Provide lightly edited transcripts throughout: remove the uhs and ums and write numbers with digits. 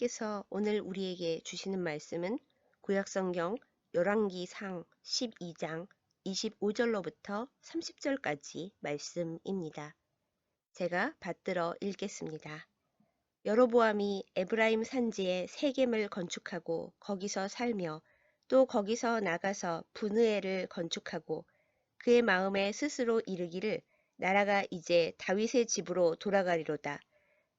하나님께서 오늘 우리에게 주시는 말씀은 구약성경 열왕기상 12장 25절로부터 30절까지 말씀입니다. 제가 받들어 읽겠습니다. 여로보암이 에브라임 산지에 세겜을 건축하고 거기서 살며 또 거기서 나가서 분으엘을 건축하고 그의 마음에 스스로 이르기를 나라가 이제 다윗의 집으로 돌아가리로다.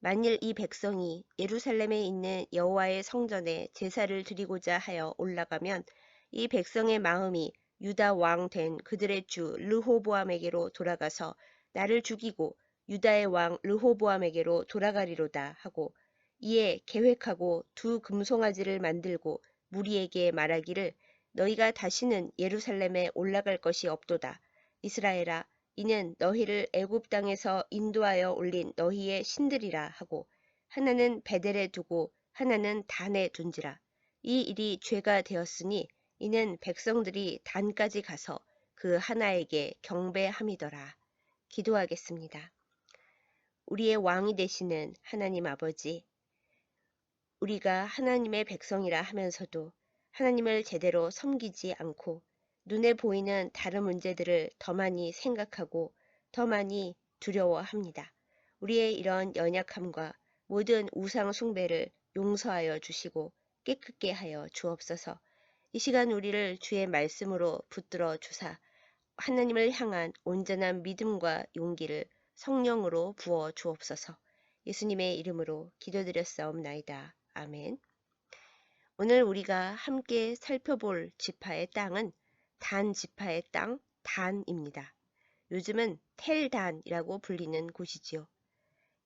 만일 이 백성이 예루살렘에 있는 여호와의 성전에 제사를 드리고자 하여 올라가면 이 백성의 마음이 유다 왕 된 그들의 주 르호보암에게로 돌아가서 나를 죽이고 유다의 왕 르호보암에게로 돌아가리로다 하고 이에 계획하고 두 금송아지를 만들고 무리에게 말하기를 너희가 다시는 예루살렘에 올라갈 것이 없도다. 이스라엘아 이는 너희를 애굽 땅에서 인도하여 올린 너희의 신들이라 하고 하나는 베델에 두고 하나는 단에 둔지라. 이 일이 죄가 되었으니 이는 백성들이 단까지 가서 그 하나에게 경배함이더라. 기도하겠습니다. 우리의 왕이 되시는 하나님 아버지, 우리가 하나님의 백성이라 하면서도 하나님을 제대로 섬기지 않고 눈에 보이는 다른 문제들을 더 많이 생각하고 더 많이 두려워합니다. 우리의 이런 연약함과 모든 우상 숭배를 용서하여 주시고 깨끗게 하여 주옵소서. 이 시간 우리를 주의 말씀으로 붙들어 주사 하나님을 향한 온전한 믿음과 용기를 성령으로 부어 주옵소서. 예수님의 이름으로 기도드렸사옵나이다. 아멘. 오늘 우리가 함께 살펴볼 지파의 땅은 단 지파의 땅 단입니다. 요즘은 텔단이라고 불리는 곳이지요.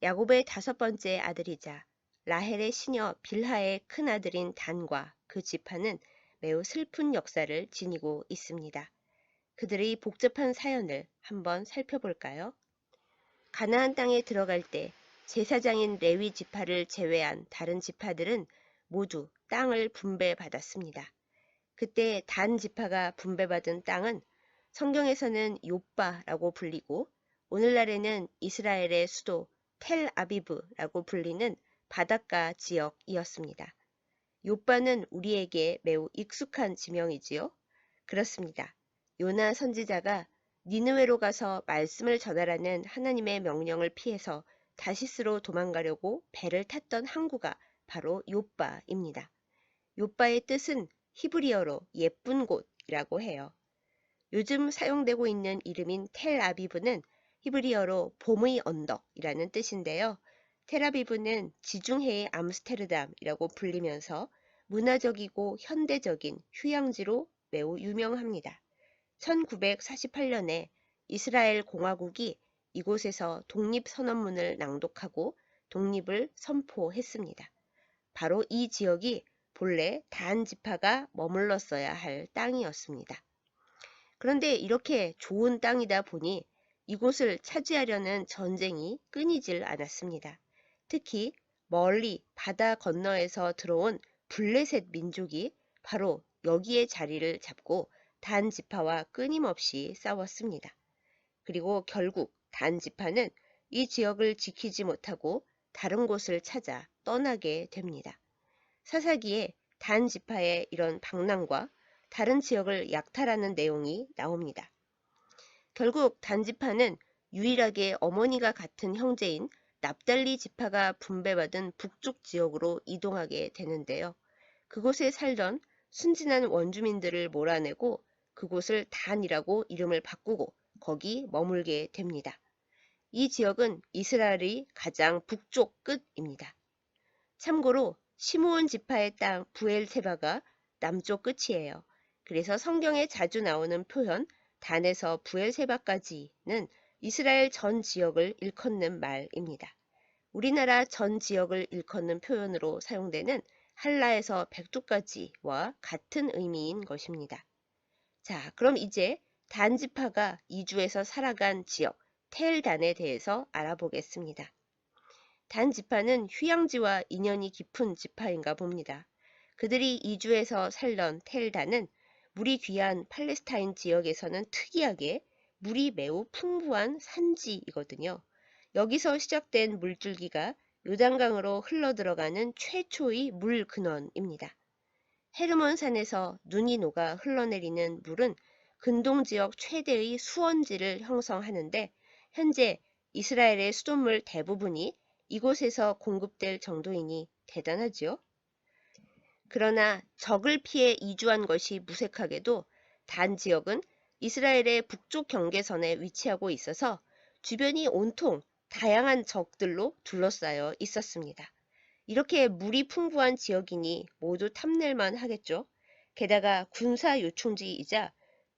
야곱의 5번째 아들이자 라헬의 시녀 빌하의 큰아들인 단과 그 지파는 매우 슬픈 역사를 지니고 있습니다. 그들의 복잡한 사연을 한번 살펴볼까요? 가나안 땅에 들어갈 때 제사장인 레위 지파를 제외한 다른 지파들은 모두 땅을 분배받았습니다. 그때 단 지파가 분배받은 땅은 성경에서는 욥바라고 불리고 오늘날에는 이스라엘의 수도 텔아비브라고 불리는 바닷가 지역이었습니다. 욥바는 우리에게 매우 익숙한 지명이지요. 그렇습니다. 요나 선지자가 니느웨로 가서 말씀을 전하라는 하나님의 명령을 피해서 다시스로 도망가려고 배를 탔던 항구가 바로 욥바입니다. 욥바의 뜻은 히브리어로 예쁜 곳이라고 해요. 요즘 사용되고 있는 이름인 텔아비브는 히브리어로 봄의 언덕이라는 뜻인데요. 텔아비브는 지중해의 암스테르담이라고 불리면서 문화적이고 현대적인 휴양지로 매우 유명합니다. 1948년에 이스라엘 공화국이 이곳에서 독립선언문을 낭독하고 독립을 선포했습니다. 바로 이 지역이 본래 단 지파가 머물렀어야 할 땅이었습니다. 그런데 이렇게 좋은 땅이다 보니 이곳을 차지하려는 전쟁이 끊이질 않았습니다. 특히 멀리 바다 건너에서 들어온 블레셋 민족이 바로 여기에 자리를 잡고 단 지파와 끊임없이 싸웠습니다. 그리고 결국 단 지파는 이 지역을 지키지 못하고 다른 곳을 찾아 떠나게 됩니다. 사사기에 단 지파의 이런 방랑과 다른 지역을 약탈하는 내용이 나옵니다. 결국 단 지파는 유일하게 어머니가 같은 형제인 납달리 지파가 분배받은 북쪽 지역으로 이동하게 되는데요. 그곳에 살던 순진한 원주민들을 몰아내고 그곳을 단이라고 이름을 바꾸고 거기 머물게 됩니다. 이 지역은 이스라엘의 가장 북쪽 끝입니다. 참고로 시므온 지파의 땅 부엘세바가 남쪽 끝이에요. 그래서 성경에 자주 나오는 표현 단에서 부엘세바까지는 이스라엘 전 지역을 일컫는 말입니다. 우리나라 전 지역을 일컫는 표현으로 사용되는 할라에서 백두까지와 같은 의미인 것입니다. 자, 그럼 이제 단 지파가 이주해서 살아간 지역 텔단에 대해서 알아보겠습니다. 단 지파는 휴양지와 인연이 깊은 지파인가 봅니다. 그들이 이주해서 살던 텔단은 물이 귀한 팔레스타인 지역에서는 특이하게 물이 매우 풍부한 산지이거든요. 여기서 시작된 물줄기가 요단강으로 흘러들어가는 최초의 물 근원입니다. 헤르몬 산에서 눈이 녹아 흘러내리는 물은 근동 지역 최대의 수원지를 형성하는데 현재 이스라엘의 수돗물 대부분이 이곳에서 공급될 정도이니 대단하지요. 그러나 적을 피해 이주한 것이 무색하게도 단 지역은 이스라엘의 북쪽 경계선에 위치하고 있어서 주변이 온통 다양한 적들로 둘러싸여 있었습니다. 이렇게 물이 풍부한 지역이니 모두 탐낼만 하겠죠. 게다가 군사 요충지이자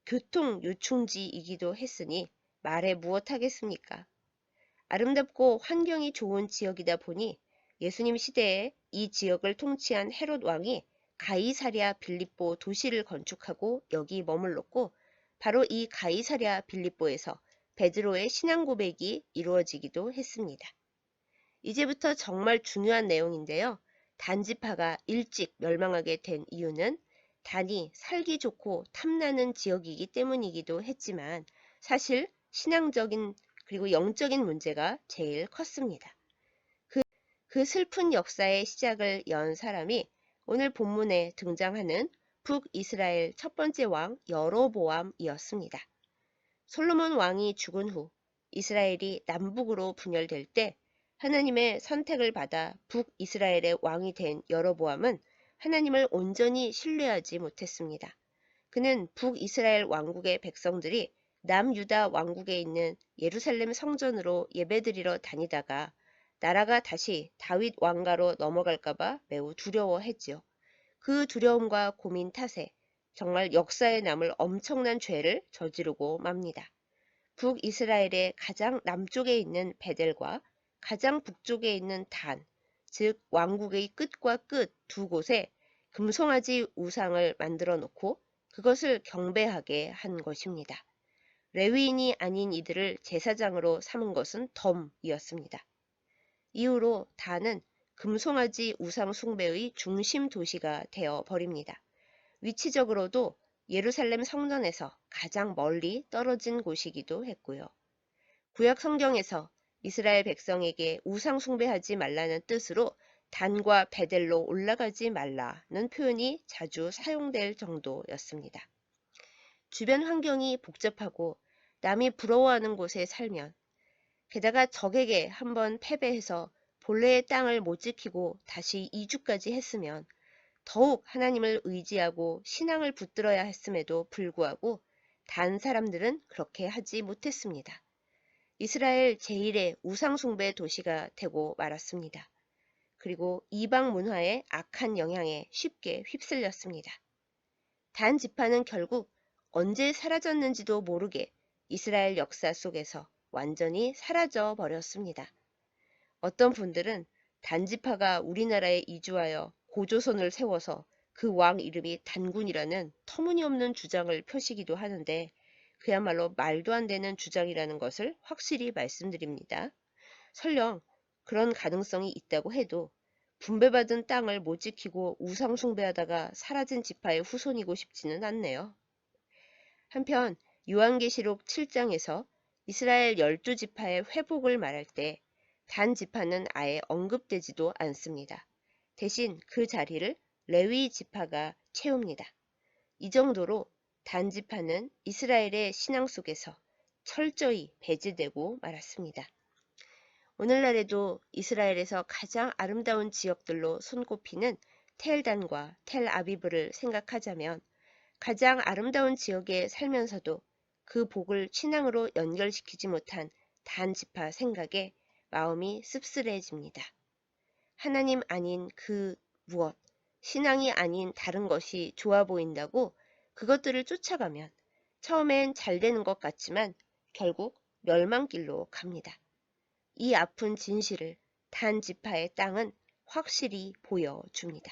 교통 요충지이기도 했으니 말해 무엇하겠습니까? 아름답고 환경이 좋은 지역이다 보니 예수님 시대에 이 지역을 통치한 헤롯 왕이 가이사랴 빌립보 도시를 건축하고 여기 머물렀고 바로 이 가이사랴 빌립보에서 베드로의 신앙 고백이 이루어지기도 했습니다. 이제부터 정말 중요한 내용인데요. 단지파가 일찍 멸망하게 된 이유는 단이 살기 좋고 탐나는 지역이기 때문이기도 했지만 사실 신앙적인 그리고 영적인 문제가 제일 컸습니다. 그 슬픈 역사의 시작을 연 사람이 오늘 본문에 등장하는 북이스라엘 첫 번째 왕 여로보암이었습니다. 솔로몬 왕이 죽은 후 이스라엘이 남북으로 분열될 때 하나님의 선택을 받아 북이스라엘의 왕이 된 여로보암은 하나님을 온전히 신뢰하지 못했습니다. 그는 북이스라엘 왕국의 백성들이 남유다 왕국에 있는 예루살렘 성전으로 예배드리러 다니다가 나라가 다시 다윗 왕가로 넘어갈까봐 매우 두려워했지요. 그 두려움과 고민 탓에 정말 역사에 남을 엄청난 죄를 저지르고 맙니다. 북이스라엘의 가장 남쪽에 있는 베델과 가장 북쪽에 있는 단, 즉 왕국의 끝과 끝 두 곳에 금송아지 우상을 만들어 놓고 그것을 경배하게 한 것입니다. 레위인이 아닌 이들을 제사장으로 삼은 것은 덤이었습니다. 이후로 단은 금송아지 우상 숭배의 중심 도시가 되어 버립니다. 위치적으로도 예루살렘 성전에서 가장 멀리 떨어진 곳이기도 했고요. 구약 성경에서 이스라엘 백성에게 우상 숭배하지 말라는 뜻으로 단과 베델로 올라가지 말라는 표현이 자주 사용될 정도였습니다. 주변 환경이 복잡하고 남이 부러워하는 곳에 살면 게다가 적에게 한번 패배해서 본래의 땅을 못 지키고 다시 이주까지 했으면 더욱 하나님을 의지하고 신앙을 붙들어야 했음에도 불구하고 단 사람들은 그렇게 하지 못했습니다. 이스라엘 제1의 우상숭배 도시가 되고 말았습니다. 그리고 이방 문화의 악한 영향에 쉽게 휩쓸렸습니다. 단 지파는 결국 언제 사라졌는지도 모르게 이스라엘 역사 속에서 완전히 사라져 버렸습니다. 어떤 분들은 단지파가 우리나라에 이주하여 고조선을 세워서 그 왕 이름이 단군이라는 터무니없는 주장을 펴시기도 하는데 그야말로 말도 안 되는 주장이라는 것을 확실히 말씀드립니다. 설령 그런 가능성이 있다고 해도 분배받은 땅을 못 지키고 우상 숭배하다가 사라진 지파의 후손이고 싶지는 않네요. 한편 요한계시록 7장에서 이스라엘 12지파의 회복을 말할 때 단 지파는 아예 언급되지도 않습니다. 대신 그 자리를 레위 지파가 채웁니다. 이 정도로 단 지파는 이스라엘의 신앙 속에서 철저히 배제되고 말았습니다. 오늘날에도 이스라엘에서 가장 아름다운 지역들로 손꼽히는 텔단과 텔아비브를 생각하자면 가장 아름다운 지역에 살면서도 그 복을 신앙으로 연결시키지 못한 단 지파 생각에 마음이 씁쓸해집니다. 하나님 아닌 그 무엇, 신앙이 아닌 다른 것이 좋아 보인다고 그것들을 쫓아가면 처음엔 잘 되는 것 같지만 결국 멸망길로 갑니다. 이 아픈 진실을 단 지파의 땅은 확실히 보여줍니다.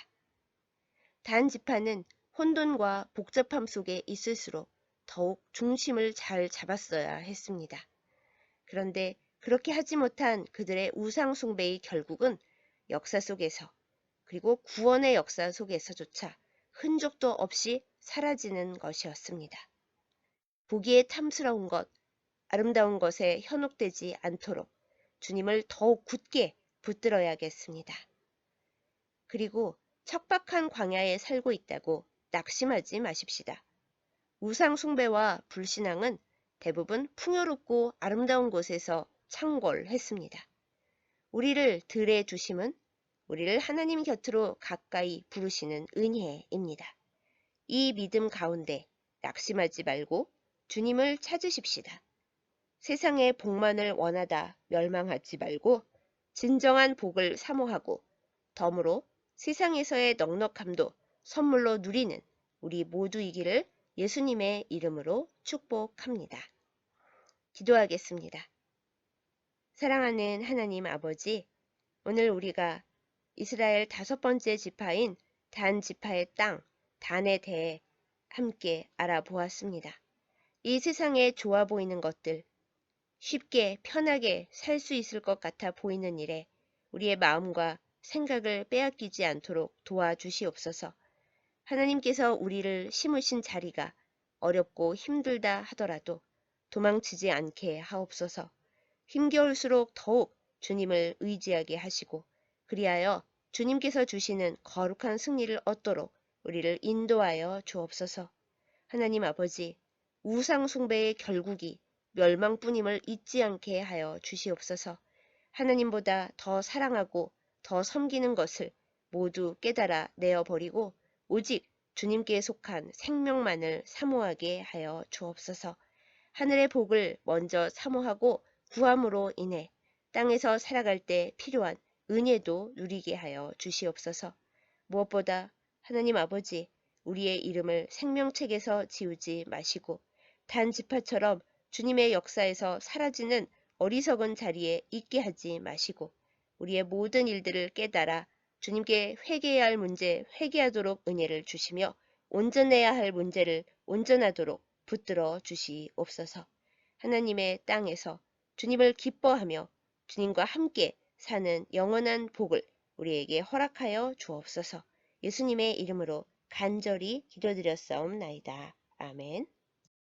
단 지파는 혼돈과 복잡함 속에 있을수록 더욱 중심을 잘 잡았어야 했습니다. 그런데 그렇게 하지 못한 그들의 우상 숭배의 결국은 역사 속에서 그리고 구원의 역사 속에서조차 흔적도 없이 사라지는 것이었습니다. 보기에 탐스러운 것, 아름다운 것에 현혹되지 않도록 주님을 더욱 굳게 붙들어야겠습니다. 그리고 척박한 광야에 살고 있다고 낙심하지 마십시다. 우상 숭배와 불신앙은 대부분 풍요롭고 아름다운 곳에서 창궐했습니다. 우리를 들에 두심은 우리를 하나님 곁으로 가까이 부르시는 은혜입니다. 이 믿음 가운데 낙심하지 말고 주님을 찾으십시다. 세상의 복만을 원하다 멸망하지 말고 진정한 복을 사모하고 덤으로 세상에서의 넉넉함도 선물로 누리는 우리 모두이기를 예수님의 이름으로 축복합니다. 기도하겠습니다. 사랑하는 하나님 아버지, 오늘 우리가 이스라엘 5번째 지파인 단 지파의 땅, 단에 대해 함께 알아보았습니다. 이 세상에 좋아 보이는 것들, 쉽게 편하게 살 수 있을 것 같아 보이는 일에 우리의 마음과 생각을 빼앗기지 않도록 도와주시옵소서. 하나님께서 우리를 심으신 자리가 어렵고 힘들다 하더라도 도망치지 않게 하옵소서. 힘겨울수록 더욱 주님을 의지하게 하시고 그리하여 주님께서 주시는 거룩한 승리를 얻도록 우리를 인도하여 주옵소서. 하나님 아버지, 우상 숭배의 결국이 멸망뿐임을 잊지 않게 하여 주시옵소서. 하나님보다 더 사랑하고 더 섬기는 것을 모두 깨달아 내어버리고 오직 주님께 속한 생명만을 사모하게 하여 주옵소서. 하늘의 복을 먼저 사모하고 구함으로 인해 땅에서 살아갈 때 필요한 은혜도 누리게 하여 주시옵소서. 무엇보다 하나님 아버지, 우리의 이름을 생명책에서 지우지 마시고 단 지파처럼 주님의 역사에서 사라지는 어리석은 자리에 있게 하지 마시고 우리의 모든 일들을 깨달아 주님께 회개해야 할 문제 회개하도록 은혜를 주시며 온전해야 할 문제를 온전하도록 붙들어 주시옵소서. 하나님의 땅에서 주님을 기뻐하며 주님과 함께 사는 영원한 복을 우리에게 허락하여 주옵소서. 예수님의 이름으로 간절히 기도드렸사옵나이다. 아멘.